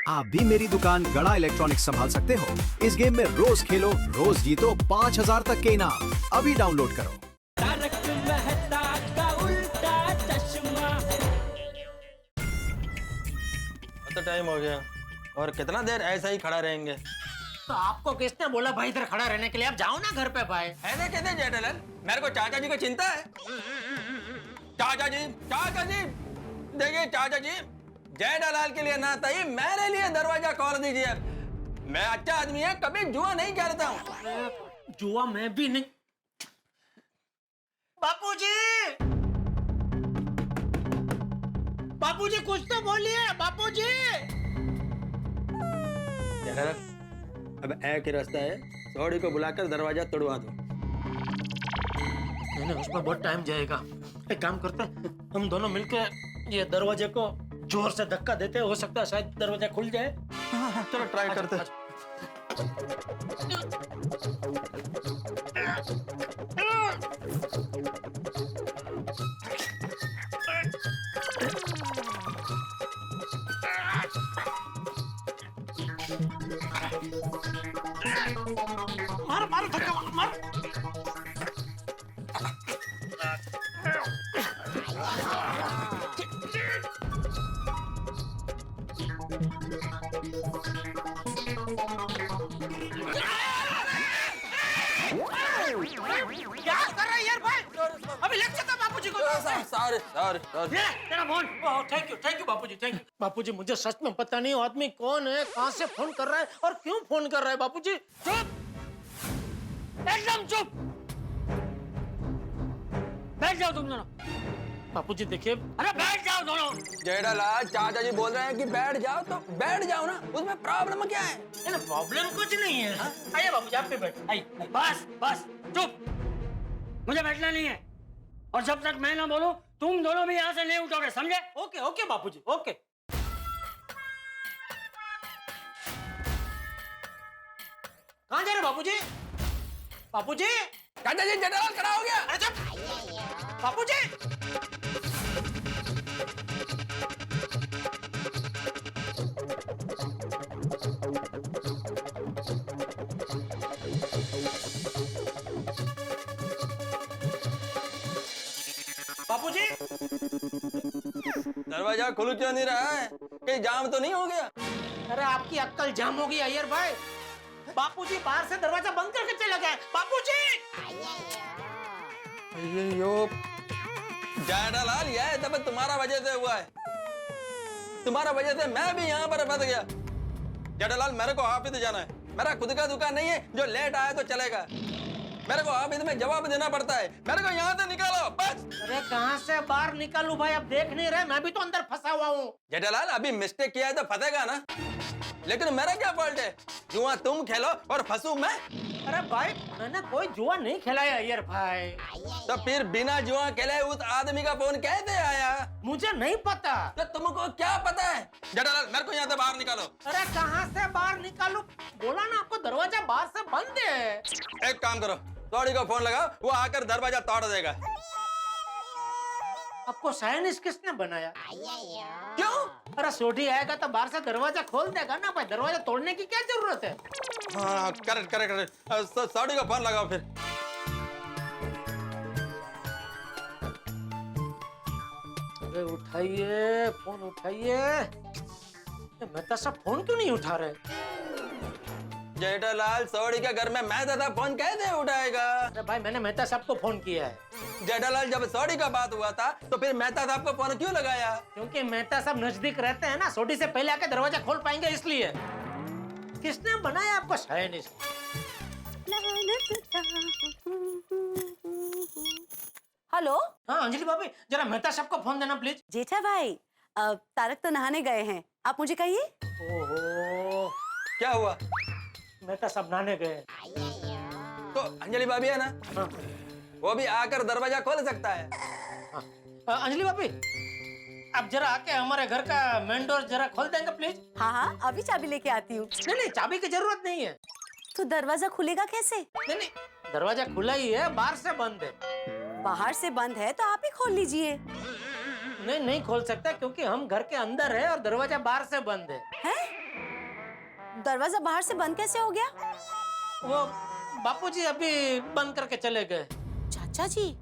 आप भी मेरी दुकान गड़ा इलेक्ट्रॉनिक्स संभाल सकते हो। इस गेम में रोज खेलो, रोज जीतो 5,000 तक के इनाम। अभी डाउनलोड करो। तारक मेहता का उल्टा चश्मा। तो टाइम हो गया और कितना देर ऐसा ही खड़ा रहेंगे? तो आपको किसने बोला भाई इधर खड़ा रहने के लिए? आप जाओ ना घर पे भाई। ऐसे कैसे जेठालाल? मेरे को चाचा जी की चिंता है। चाचा जी देखिए चाचा जी, जेठालाल के लिए ना तई मेरे लिए दरवाजा खोल दीजिए। मैं अच्छा आदमी है, कभी जुआ नहीं खेलता हूँ। जुआ मैं भी नहीं। बापूजी, बापूजी कुछ तो बोलिए बापूजी। जेठालाल, अब एक ही रास्ता है, सौड़ी को बुलाकर दरवाजा तोड़वा दो। नहीं उसमें बहुत टाइम जाएगा। एक काम करते हैं, हम दोनों मिलकर ये दरवाजे को जोर से धक्का देते हैं, हो सकता है शायद दरवाजा खुल जाए। चलो ट्राई करते हैं। मारो मारो धक्का मारो। क्या कर रहा है यार भाई? अभी लेक्चर था बापूजी को। सॉरी तेरा phone. Thank you Bapuji, thank you. Bapuji मुझे सच में पता नहीं वो आदमी कौन है, कहाँ से फोन कर रहा है और क्यों फोन कर रहा है। बापूजी चुप, एकदम चुप, बैठ जाओ तुम दोनों। बापूजी देखिए, अरे बैठ जाओ दोनों। जेठालाल, चाचा जी बोल रहे हैं कि बैठ जाओ तो बैठ जाओ ना, उसमें प्रॉब्लम क्या है? प्रॉब्लम कुछ नहीं है। आइए बापूजी, आप भी बैठ। आइए। बस चुप, मुझे बैठना नहीं है और जब तक मैं ना बोलूं तुम दोनों भी यहाँ से नहीं उठोगे, समझे? ओके ओके बापूजी, ओके। कहाँ जा रहे बापूजी? बापूजी, चाचा जी, जेठालाल खड़ा हो गया। अरे चुप बापूजी। बापूजी, दरवाजा खुल क्यों नहीं रहा है? कहीं जाम तो नहीं हो गया? अरे आपकी अक्कल जाम हो गई अय्यर भाई। बापूजी बाहर से दरवाजा बंद करके चले गए। बापूजी, अयो जेठालाल, यह सब तुम्हारा वजह से हुआ है। तुम्हारा वजह से मैं भी यहाँ पर फंस गया। जेठालाल, मेरे को ऑफिस जाना है। मेरा खुद का दुकान नहीं है जो लेट आया तो चलेगा। मेरे को ऑफिस में जवाब देना पड़ता है। मेरे को यहाँ से निकालो बस। अरे कहाँ से बाहर निकालूं भाई? अब देख नहीं रहे, मैं भी तो अंदर फंसा हुआ हूँ। जेठालाल, अभी मिस्टेक किया है तो फंसेगा ना, लेकिन मेरा क्या फॉल्ट है? जुआ तुम खेलो और फंसू मैं? अरे भाई मैंने कोई जुआ नहीं खेला है अय्यर भाई। तो फिर बिना जुआ खेले उस आदमी का फोन कैसे आया? मुझे नहीं पता। तो तुमको क्या पता है? जेठालाल, मेरे को यहाँ से बाहर निकालो। अरे कहाँ से बाहर निकालूं? बोला ना आपको दरवाजा बाहर से बंद है। एक काम करो, सौड़ी को फोन लगाओ, वो आकर दरवाजा तोड़ देगा। आपको साइनिस किसने बनाया? क्यों? अरे सोडी आएगा तो बाहर से दरवाजा खोल देगा ना भाई, दरवाजा तोड़ने की क्या जरूरत है? हाँ, करेक्ट। सौड़ी को फोन लगाओ फिर। अरे उठाइए फोन, उठाइए। मेहता साहब फोन क्यों नहीं उठा रहे? जेठालाल, सौड़ी के घर में मैं दादा फोन कैसे उठाएगा? अरे भाई मैंने मेहता साहब को फोन किया है। जेठालाल, जब सौड़ी का बात हुआ था तो फिर मेहता साहब को फोन क्यों लगाया? क्योंकि मेहता साहब नजदीक रहते हैं ना, सोडी से पहले आके दरवाजा खोल पाएंगे इसलिए। किसने बनाया आपको साइनिस? हेलो। हाँ अंजलि भाभी, जरा मेहता साहब को फोन देना प्लीज। जेठा भाई, तारक तो नहाने गए हैं, आप मुझे कहिए। ओहो, क्या हुआ? मेहता साहब नहाने गए। तो अंजलि भाभी है ना, हाँ, वो भी आकर दरवाजा खोल सकता है। हाँ। अंजलि भाभी, आप जरा आके हमारे घर का मेन डोर जरा खोल देंगे प्लीज? हाँ हाँ, अभी चाबी लेके आती हूँ। नहीं चाबी की जरूरत नहीं है। तो दरवाजा खुलेगा कैसे? नहीं दरवाजा खुला ही है, बाहर से बंद है। बाहर से बंद है तो आप ही खोल लीजिए। नहीं खोल सकता क्योंकि हम घर के अंदर है और दरवाजा बाहर से बंद है। हैं? दरवाजा बाहर से बंद कैसे हो गया? वो बापूजी अभी बंद करके चले गए। चाचा जी,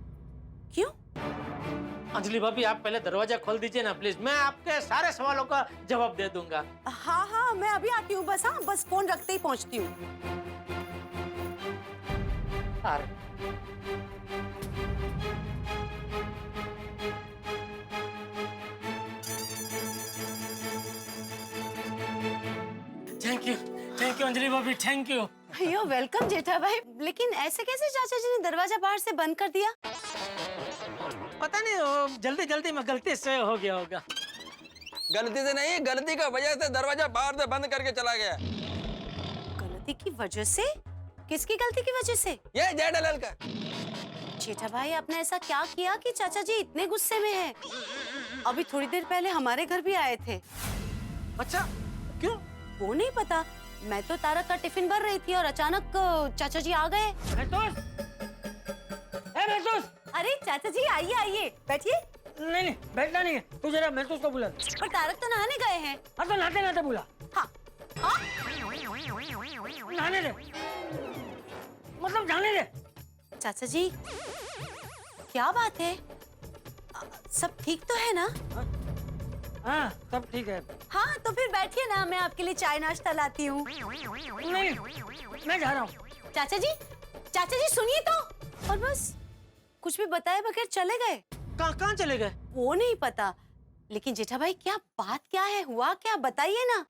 क्यों? अंजलि भाभी आप पहले दरवाजा खोल दीजिए ना प्लीज, मैं आपके सारे सवालों का जवाब दे दूंगा। हाँ हाँ, मैं अभी आती हूँ बस। हाँ, बस फोन रखते ही पहुँचती हूँ। अरे थैंक यू अंजलि भाभी, थैंक यू। यो वेलकम जेठा भाई। लेकिन ऐसे कैसे चाचा जी ने दरवाजा बाहर से बंद कर दिया? पता नहीं, वो जल्दी जल्दी में गलती से हो गया होगा। गलती से नहीं, गलती का वजह से दरवाजा बाहर से बंद करके चला गया। गलती की वजह से? किसकी गलती की वजह से? ये जेठालाल का। जेठा भाई, आपने ऐसा क्या किया कि चाचा जी इतने गुस्से में हैं? अभी थोड़ी देर पहले हमारे घर भी आए थे। अच्छा, क्यों? वो नहीं पता, मैं तो तारक का टिफिन भर रही थी और अचानक चाचा जी आ गए। महतूस, अरे चाचा जी, आइए आइए, बैठिए। नहीं बैठना नहीं है, तू जरा महतूस को बुला। पर तारक तो नहाने गए हैं। अब तो नहाते नहाते बुला। हाँ हाँ, नहाने दे, मतलब जाने दे। चाचा जी, क्या बात है? सब ठीक तो है ना? हाँ सब ठीक है। हाँ तो फिर बैठिए ना, मैं आपके लिए चाय नाश्ता लाती हूँ। नहीं, मैं जा रहा हूँ। चाचा जी सुनिए तो। और बस कुछ भी बताए बगैर चले गए। कहाँ चले गए? वो नहीं पता, लेकिन जेठा भाई क्या बात क्या है, हुआ क्या, बताइए ना।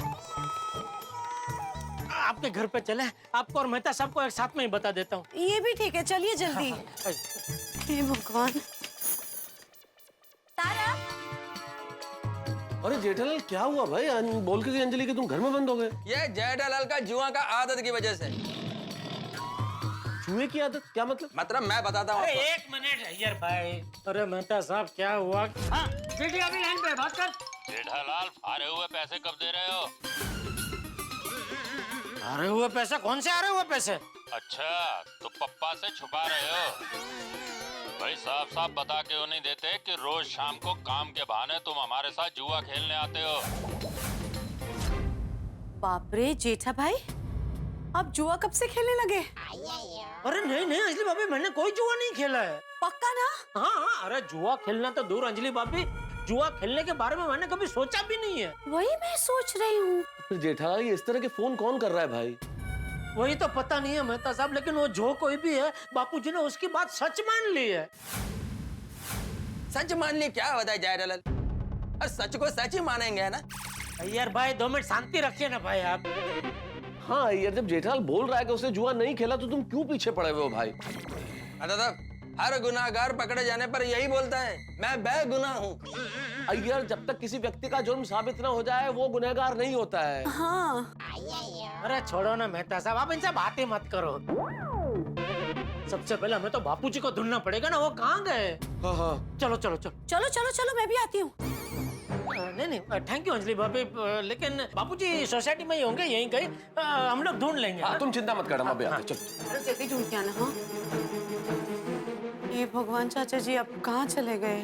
आपके घर पे चले, आपको और मेहता साहब को एक साथ में ही बता देता हूँ। ये भी ठीक है, चलिए जल्दी। हे भगवान। तारक, अरे जेठालाल क्या हुआ भाई? बोल के गई अंजलि कि तुम घर में बंद हो गए। ये जेठालाल का जुआ का आदत की वजह से। जुए की आदत? क्या मतलब? मतलब मैं बताता हूँ अरे आपको। एक मिनट अय्यर भाई। अरे मेहता साहब क्या हुआ? हाँ बेटी अभी लाइन पे बात कर। जेठालाल, हारे हुए पैसे कब दे रहे हो? हारे हुए पैसे? कौन से हारे हुए पैसे? अच्छा, तो पप्पा से छुपा रहे हो? भाई साफ साफ बता क्यों नहीं देते कि रोज शाम को काम के बहाने तुम हमारे साथ जुआ खेलने आते हो? बाप रे जेठा भाई, आप जुआ कब से खेलने लगे? अरे नहीं अंजलि भाभी, मैंने कोई जुआ नहीं खेला है। पक्का ना? हाँ, अरे जुआ खेलना तो दूर अंजलि भाभी, जुआ खेलने के बारे में मैंने कभी सोचा भी नहीं है। वही मैं सोच रही हूँ। फिर जेठालाल ये इस तरह के फोन कौन कर रहा है भाई? वही तो पता नहीं है मेहता साहब, लेकिन वो जो कोई भी है, बापूजी ने उसकी बात सच मान ली है। सच मान ली क्या होता है जेठालाल? और सच को सच ही मानेंगे ना। यार भाई 2 मिनट शांति रखिए ना भाई आप। हाँ यार, जब जेठालाल बोल रहा है कि उसने जुआ नहीं खेला तो तुम क्यों पीछे पड़े हुए हो भाई? दादा, हर गुनाहगार पकड़े जाने पर यही बोलता है, मैं बेगुनाह हूँ। अय्यर, जब तक किसी व्यक्ति का जुर्म साबित ना हो जाए वो गुनहगार नहीं होता है। हाँ, अरे छोड़ो ना मेहता साहब, आप इनसे बातें मत करो। सबसे पहले हमें तो बापूजी को ढूंढना पड़ेगा ना, वो कहाँ गए? हाँ। चलो मैं भी आती हूँ। नहीं थैंक यू अंजलि भाभी, लेकिन बापूजी सोसाइटी में ही होंगे, यहीं कहीं। हम लोग ढूंढ लेंगे। हाँ, तुम चिंता मत कर, हम अभी आते। चलो। अरे जल्दी ढूंढ के आना। हाँ, ये भगवान, चाचा जी अब कहाँ चले गए?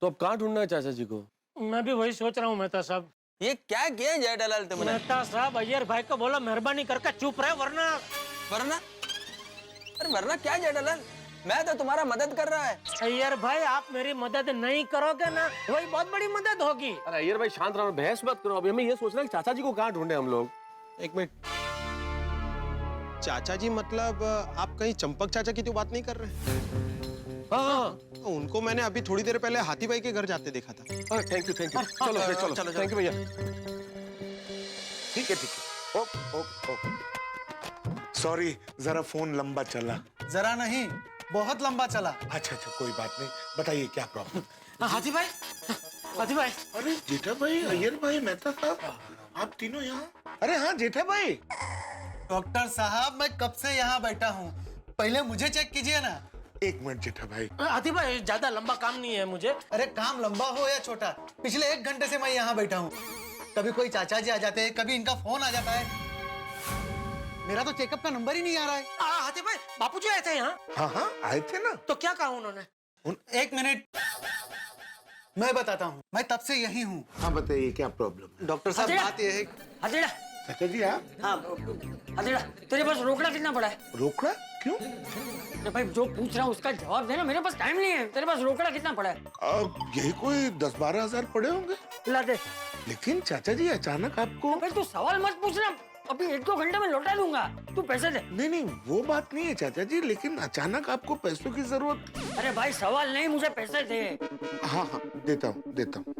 तो अब कहाँ ढूंढना है चाचा जी को? मैं भी वही सोच रहा हूँ मेहता साहब। ये क्या किया जेठालाल तुमने? मेहता साहब, अय्यर भाई को बोलो मेहरबानी करके चुप रहे, वरना अरे वरना क्या जेठालाल? मैं तो तुम्हारा मदद कर रहा है। अय्यर भाई आप मेरी मदद नहीं करोगे ना, वही बहुत बड़ी मदद होगी। अरे अय्यर भाई शांत रहो, बहस मत करो। अभी हमें ये सोचना है कि चाचा जी को कहाँ ढूंढे हम लोग। एक मिनट, चाचा जी मतलब आप कहीं चंपक चाचा की तो बात नहीं कर रहे? हाँ, उनको मैंने अभी थोड़ी देर पहले हाथी भाई के घर जाते देखा था। Thank you. चलो। थैंक यू भैया। ठीक है। ओके। सॉरी, जरा फोन लंबा चला। जरा नहीं, बहुत लंबा चला। अच्छा कोई बात नहीं, बताइए क्या प्रॉब्लम? हाथी भाई। अरे जेठा भाई, अय्यर भाई, मेहता साहब, आप तीनों यहाँ? अरे हाँ जेठा भाई। डॉक्टर साहब, मैं कब से यहाँ बैठा हूँ, पहले मुझे चेक कीजिए ना। एक मिनट जेठा भाई। हाथी भाई ज्यादा लंबा काम नहीं है मुझे। अरे काम लंबा हो या छोटा, पिछले 1 घंटे से मैं यहाँ बैठा हूँ। कभी कोई चाचा जी आ जाते हैं, कभी इनका फोन आ जाता है। मेरा तो चेकअप का नंबर ही नहीं आ रहा है। हाथी भाई, बापूजी आए थे यहाँ? हाँ आए थे ना। तो क्या कहा उन्होंने? 1 मिनट, मैं बताता हूँ, मैं तब से यही हूँ। हाँ बताइए क्या प्रॉब्लम है? डॉक्टर साहब अच्छा। बात ये है हथेड़ा, चाचा जी आप हाँ हथेड़ा, तेरे पास रोकड़ा कितना पड़ा है? रोकड़ा क्यों? अरे भाई जो पूछ रहा हूँ उसका जवाब देना, मेरे पास टाइम नहीं है। तेरे पास रोकड़ा कितना पड़ा है? यही कोई 10-12 हजार पड़े होंगे। ला दे। लेकिन चाचा जी अचानक आपको भाई तू सवाल मत पूछना, अभी 1-2 घंटे में लौटा दूंगा, तू पैसे दे। नहीं नहीं वो बात नहीं है चाचा जी, लेकिन अचानक आपको पैसों की जरूरत। अरे भाई सवाल नहीं, मुझे पैसे दे। हाँ हाँ देता हूँ देता हूँ।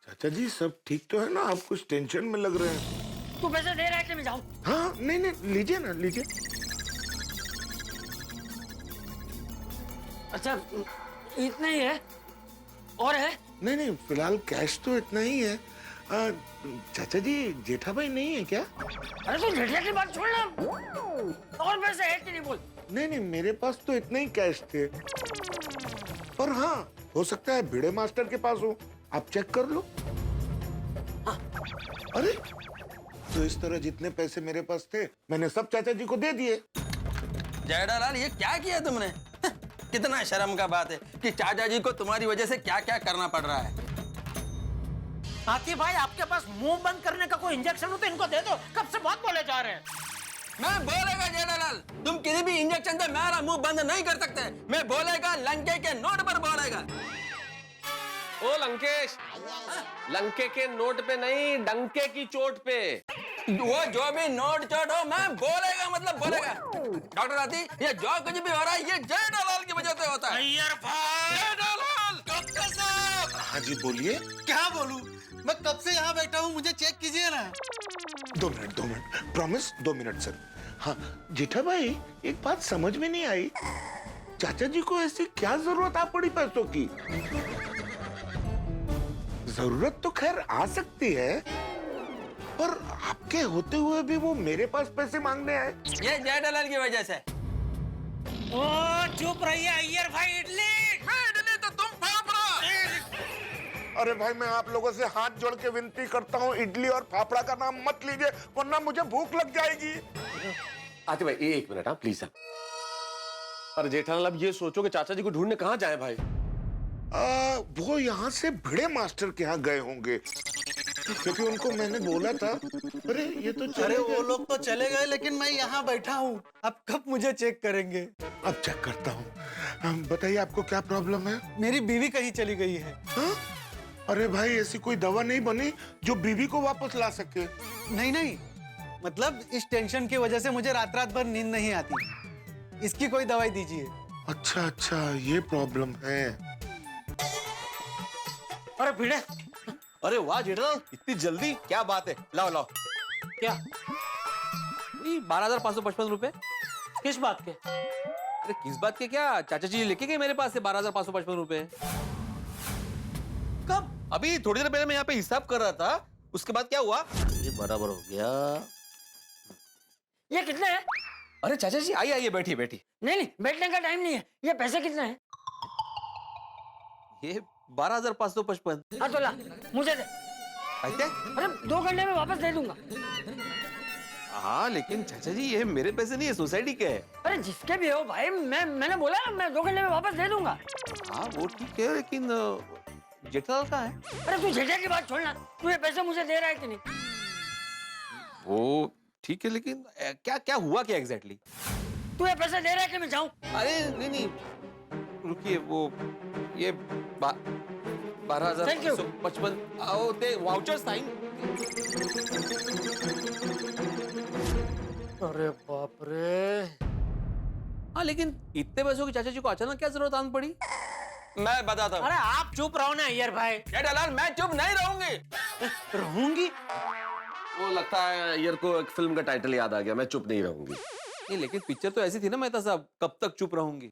चाचा जी सब ठीक तो है ना? आप कुछ टेंशन में लग रहे हैं। तू पैसे दे रहा है कि मैं जाऊँ? हाँ नहीं नहीं लीजिए ना लीजिए। अच्छा इतना ही है और है? नहीं नहीं फिलहाल कैश तो इतना ही है। चाचा जी जेठा भाई नहीं है क्या? अरे तू जेठिया की बात छोड़ ना, और पैसे है कि नहीं बोल। नहीं नहीं मेरे पास तो इतना ही कैश थे, पर हाँ हो सकता है भिड़े मास्टर के पास हो, आप चेक कर लो। हाँ। अरे तो इस तरह जितने पैसे मेरे पास थे मैंने सब चाचा जी को दे दिए। जेठालाल ये क्या किया तुमने? कितना शर्म का बात है कि चाचा जी को तुम्हारी वजह से क्या क्या करना पड़ रहा है। हाथी भाई आपके पास मुंह बंद करने का कोई इंजेक्शन हो तो इनको दे दो, कब से बहुत बोले जा रहे हैं। मैं बोलेगा जेठालाल, तुम किसी भी इंजेक्शन से मेरा मुंह बंद नहीं कर सकते। मैं बोलेगा लंके के नोट पर बोलेगा। ओ लंकेश, लंके के नोट पे नहीं, डंके की चोट पे। वो जो भी नोट चोट हो मैं बोलेगा मतलब बोलेगा। डॉक्टर आती ये जो कुछ भी हो रहा है ये जेठालाल की वजह से होता है। अय्यर भाई, जेठालाल डॉक्टर साहब। हाँ जी बोलिए। क्या बोलूं? मैं कब से यहाँ बैठा हूँ, मुझे चेक कीजिए ना। 2 मिनट प्रॉमिस 2 मिनट सर। हाँ जेठा भाई एक बात समझ में नहीं आई, चाचा जी को ऐसी क्या जरूरत आ पड़ी पैसों की? जरूरत तो खैर आ सकती है, पर आपके होते हुए भी वो मेरे पास पैसे मांगने आए। ये जेठालाल की वजह से। ओ चुप रहिए अय्यर भाई। इडली, मैं इडली तो तुम फाफड़ा। अरे भाई मैं आप लोगों से हाथ जोड़ के विनती करता हूँ, इडली और फाफड़ा का नाम मत लीजिए वरना मुझे भूख लग जाएगी। आते भाई एक मिनट, हाँ प्लीज। अरे जेठालाल अब ये सोचो कि चाचा जी को ढूंढने कहाँ जाए भाई? वो यहाँ से भिड़े मास्टर के यहाँ गए होंगे, क्योंकि उनको मैंने बोला था। अरे ये तो अरे वो लोग तो चले गए, लेकिन मैं यहाँ बैठा हूँ। अब कब मुझे चेक करेंगे? अब चेक करता हूँ। बताइए आपको क्या प्रॉब्लम है? मेरी बीवी कहीं चली गई है। हाँ? अरे भाई ऐसी कोई दवा नहीं बनी जो बीवी को वापस ला सके? नहीं नहीं, मतलब इस टेंशन की वजह से मुझे रात रात भर नींद नहीं आती, इसकी कोई दवाई दीजिए। अच्छा अच्छा ये प्रॉब्लम है। अरे भिड़े, अरे वाह जेठालाल, इतनी जल्दी, क्या बात है? लाओ लाओ। क्या 12,555 रुपए। किस बात के? अरे किस बात के क्या, चाचा जी लेके गए मेरे पास से 12,555 रुपए। कब? अभी थोड़ी देर पहले मैं यहाँ पे हिसाब कर रहा था, उसके बाद क्या हुआ? ये बराबर हो गया। ये कितने हैं? अरे चाचा जी आइए आइए, बैठिए बैठिए। नहीं नहीं, बैठने का टाइम नहीं है। ये पैसे कितने हैं? ये 12,555। हाँ तो ला, मुझे दे। ऐसे? अरे 2 घंटे में वापस दे दूंगा। हाँ लेकिन चाचा जी ये मेरे पैसे नहीं है, सोसाइटी के है। अरे जिसके भी हो भाई, मैंने बोला ना मैं 2 घंटे में वापस दे दूंगा। हाँ वो ठीक है, लेकिन जेठालाल का है। अरे तू जेठा की बात छोड़ना, तू ये पैसे मुझे दे रहा है कि नहीं? वो ठीक है, लेकिन क्या क्या हुआ क्या एग्जैक्टली? तू ये पैसे दे रहा है कि मैं जाऊं? अरे नहीं नहीं रुकिए, वो ये 12,555 आओ ते वाउचर साइन। अरे बाप रे। हाँ लेकिन इतने पैसों की चाचा जी को अचानक क्या जरूरत आन पड़ी? मैं बताता हूँ। अरे आप चुप रहो ना अय्यर भाई। जेठालाल मैं चुप नहीं रहूंगी। रहूंगी? वो लगता है अय्यर को एक फिल्म का टाइटल याद आ गया, मैं चुप नहीं रहूंगी। नहीं लेकिन पिक्चर तो ऐसी थी ना मेहता साहब, कब तक चुप रहूंगी।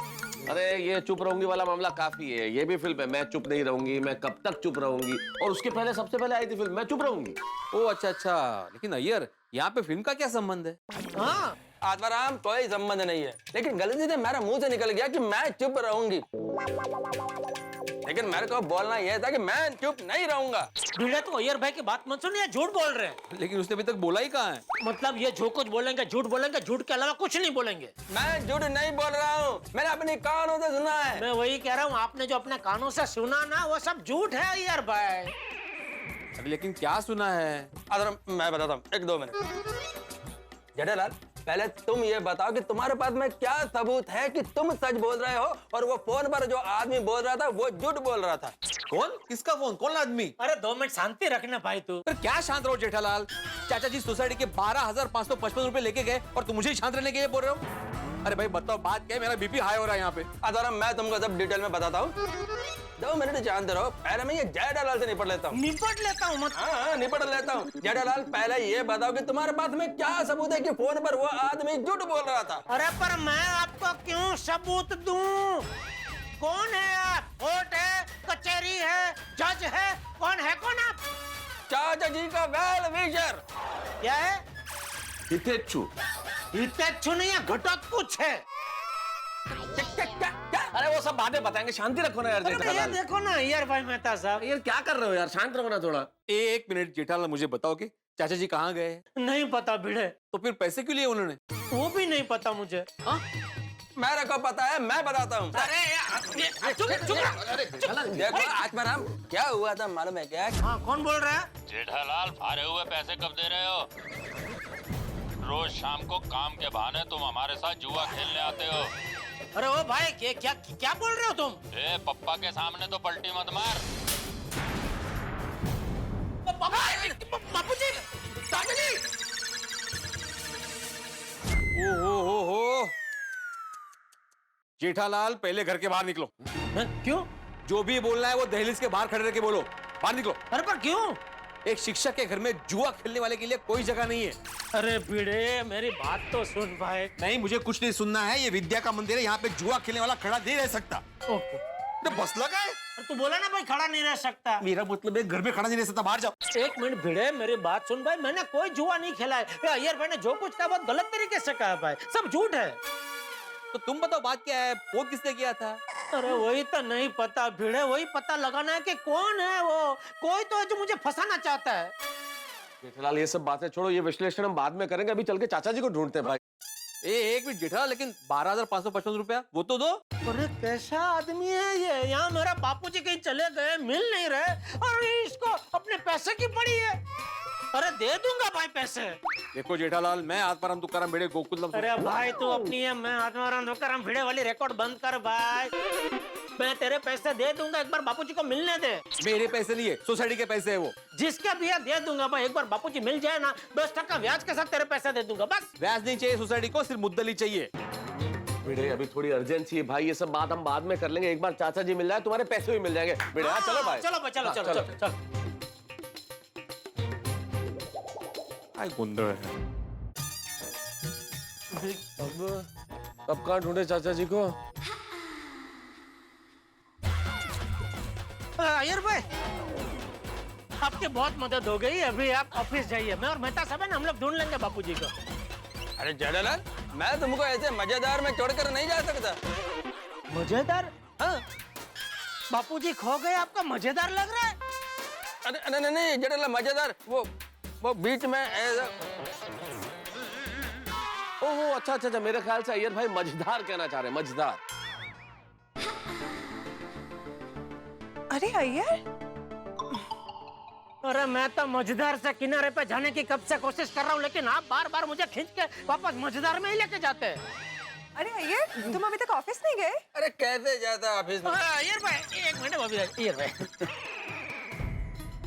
अरे ये चुप रहूंगी वाला मामला काफी है, ये भी फिल्म है मैं चुप नहीं रहूंगी, मैं कब तक चुप रहूंगी, और उसके पहले सबसे पहले आई थी फिल्म मैं चुप रहूंगी। ओ अच्छा अच्छा, लेकिन अय्यर यहाँ पे फिल्म का क्या संबंध है? हाँ आत्माराम कोई संबंध नहीं है, लेकिन गलती से मेरा मुंह से निकल गया कि मैं चुप रहूंगी, लेकिन मेरे को बोलना यह था कि मैं चुप नहीं रहूंगा। भिड़े तो अय्यर भाई की बात मत सुन, ये झूठ बोल रहे हैं। लेकिन उसने अभी तक बोला ही कहाँ है? मतलब ये जो कुछ बोलेंगे झूठ बोलेंगे, झूठ के अलावा कुछ नहीं बोलेंगे। मैं झूठ नहीं बोल रहा हूँ, मैंने अपने कानों से सुना है। मैं वही कह रहा हूँ, आपने जो अपने कानों से सुना ना वो सब झूठ है अय्यर भाई। अरे लेकिन क्या सुना है? आत्माराम मैं बताता हूँ, 1-2 मिनट। जेठालाल पहले तुम ये बताओ कि तुम्हारे पास में क्या सबूत है कि तुम सच बोल रहे हो और वो फोन पर जो आदमी बोल रहा था वो झूठ बोल रहा था। कौन? किसका फोन? कौन आदमी? अरे 2 मिनट शांति रखना भाई तू। पर क्या शांत रहो जेठालाल? चाचा जी सोसाइटी के 12,555 रुपए लेके गए और तुम मुझे ही शांत रहने के लिए बोल रहे हो? अरे भाई बताओ बात क्या है, मेरा बीपी हाई हो रहा है यहाँ पे। आत्माराम मैं तुमको सब डिटेल में बताता हूँ, 2 मिनट शांत रहो। पहले मैं ये जेठालाल से निपट लेता हूँ। निपट लेता हूँ मत। हाँ निपट लेता हूँ। जेठालाल पहले ये बताओ कि तुम्हारे पास में क्या सबूत है कि फोन पर वो आदमी झूठ बोल रहा था? अरे पर मैं आपको क्यों सबूत दूं? कौन है आप? कोर्ट है, कचहरी है, जज है, कौन है? कौन आप? चाचा जी का वेल विशर। क्या है? हितेच्छु। हितेच्छु नहीं है, घटोत्कच है। अरे वो सब बातें बताएंगे, शांति रखो ना यार अरे ये जेठालाल। देखो ना अय्यर भाई मेहता साहब। यार क्या कर रहे हो यार, शांत रहो ना थोड़ा। एक मिनट जेठालाल, मुझे बताओ कि चाचा जी कहाँ गए? नहीं पता भिड़े। तो फिर पैसे क्यों लिए उन्होंने? वो भी नहीं पता मुझे। मेरे को पता है, मैं बताता हूँ। अरे चुप देखो आत्माराम क्या हुआ था मालूम है क्या? हाँ कौन बोल रहा है? जेठालाल फारे हुए पैसे कब दे रहे हो? रोज शाम को काम के बहाने तुम हमारे साथ जुआ खेलने आते हो। अरे ओ भाई क्या क्या बोल रहे हो तुम? ए पप्पा के सामने तो पलटी मत मार। बापूजी, चाचा जी। ओ जेठालाल पहले घर के बाहर निकलो। क्यों? जो भी बोलना है वो दहलीज के बाहर खड़े रह के बोलो। बाहर निकलो। अरे पर क्यों? एक शिक्षक के घर में जुआ खेलने वाले के लिए कोई जगह नहीं है। अरे भिड़े मेरी बात तो सुन भाई। नहीं, मुझे कुछ नहीं सुनना है। ये विद्या का मंदिर है, यहाँ पे जुआ खेलने वाला खड़ा नहीं रह सकता। ओके। तो बस लगा है। तू बोला ना भाई खड़ा नहीं रह सकता। मेरा मतलब है घर में खड़ा नहीं रह सकता, बाहर जाओ। एक मिनट भिड़े मेरी बात सुन भाई, मैंने कोई जुआ नहीं खेला है। अय्यर भाई ने जो कुछ कहा बहुत गलत तरीके से कहा भाई, सब झूठ है। तो तुम बताओ बात क्या है? फोन किसने किया था? अरे वही तो नहीं पता भिड़े, वही पता लगाना है कि कौन है वो। कोई तो है जो मुझे फंसाना चाहता है। जेठालाल ये सब बातें छोड़ो, ये विश्लेषण हम बाद में करेंगे। अभी चल के चाचा जी को ढूंढते हैं भाई। एक मिनट जेठालाल, लेकिन 12,555 रुपया वो तो दो। अरे कैसा आदमी है ये? यहाँ मेरा बापूजी कहीं चले गए, मिल नहीं रहे और इसको अपने पैसे की पड़ी है। अरे दे दूंगा भाई पैसे। देखो जेठालाल, मैं आत्माराम तुकाराम भिड़े गोकुलम। अरे भाई तू अपनी है, मैं आत्माराम तुकाराम भिड़े वाली रिकॉर्ड बंद कर भाई। मैं तेरे पैसे दे दूंगा, एक बार बापूजी को मिलने दे। मेरे पैसे नहीं है, सोसाइटी के पैसे है वो। जिसके भी है दे दूंगा भाई, एक बार बापूजी मिल जाए ना 10% ब्याज के साथ तेरे पैसे दे दूंगा बस। ब्याज नहीं चाहिए सोसाइटी को, सिर्फ मुद्दली चाहिए। बेटे अभी थोड़ी अर्जेंसी है भाई, ये सब बात हम बाद में कर लेंगे। एक बार चाचा जी मिल जाए तुम्हारे पैसे भी मिल जाएंगे। बेटा चलो भाई, चलो भाई, चलो चलो चलो चलो। गुंडा है। अब कहाँ ढूंढे चाचा जी को? अय्यर भाई आपकी बहुत मदद हो गई, अभी आप ऑफिस जाइए। मैं और मेहता साहब है ना, हम लोग ढूंढ लेंगे बापूजी को। अरे जेठालाल मैं तुमको ऐसे मजेदार में छोड़कर नहीं जा सकता। मजेदार? हाँ बापूजी खो गए, आपका मजेदार लग रहा है? अरे नहीं जेठालाल मजेदार वो बीच में ओह अच्छा अच्छा, मेरे ख्याल से अय्यर भाई मजेदार कहना चाह रहे हैं, मजेदार। अरे अय्यर, अरे मैं तो मजेदार से किनारे पे जाने की कब से कोशिश कर रहा हूँ, लेकिन आप बार बार मुझे खींच के वापस मजेदार में ही लेके जाते हैं। अरे अय्यर तुम अभी तक ऑफिस नहीं गए? अरे कैसे जाता ऑफिस में? अय्यर भाई एक मिनट अय्यर भाई।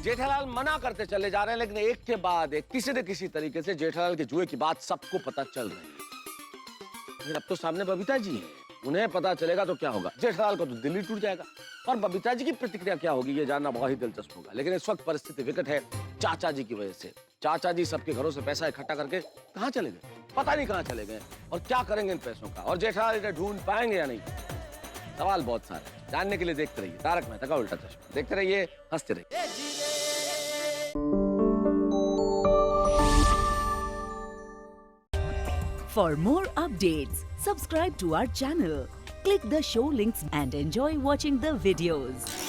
जेठालाल मना करते चले जा रहे हैं, लेकिन एक के बाद एक किसी न किसी तरीके से जेठालाल के जुए की बात सबको पता चल रही है। लेकिन अब तो सामने बबीता जी है, उन्हें पता चलेगा तो क्या होगा? जेठालाल को तो दिल ही टूट जाएगा। और बबीता जी की प्रतिक्रिया क्या होगी ये जानना बहुत ही दिलचस्प होगा। लेकिन इस वक्त परिस्थिति विकट है चाचा जी की वजह से। चाचा जी सबके घरों से पैसा इकट्ठा करके कहाँ चले गए, पता नहीं कहाँ चले गए, और क्या करेंगे इन पैसों का, और जेठालाल इन्हें ढूंढ पाएंगे या नहीं? सवाल बहुत सारे हैं। जानने के लिए देखते रहिए तारक मेहता का उल्टा चश्मा। देखते रहिए, हंसते रहिए। For more updates, subscribe to our channel, click the show links and enjoy watching the videos.